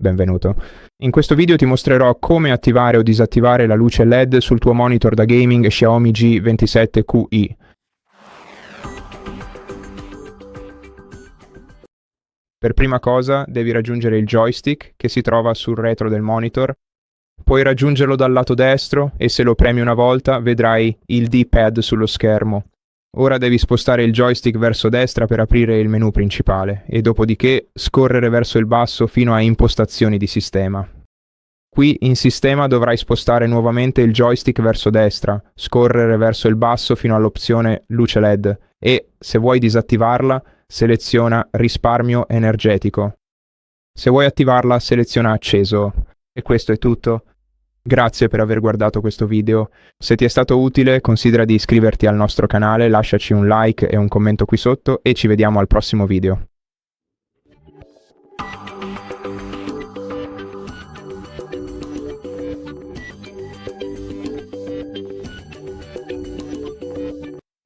Benvenuto. In questo video ti mostrerò come attivare o disattivare la luce LED sul tuo monitor da gaming XIAOMI G27Qi. Per prima cosa devi raggiungere il joystick che si trova sul retro del monitor. Puoi raggiungerlo dal lato destro e se lo premi una volta vedrai il D-pad sullo schermo. Ora devi spostare il joystick verso destra per aprire il menu principale e dopodiché scorrere verso il basso fino a Impostazioni di sistema. Qui in sistema dovrai spostare nuovamente il joystick verso destra, scorrere verso il basso fino all'opzione Luce LED e, se vuoi disattivarla, seleziona Risparmio energetico. Se vuoi attivarla, seleziona Acceso. E questo è tutto. Grazie per aver guardato questo video. Se ti è stato utile, considera di iscriverti al nostro canale, lasciaci un like e un commento qui sotto e ci vediamo al prossimo video.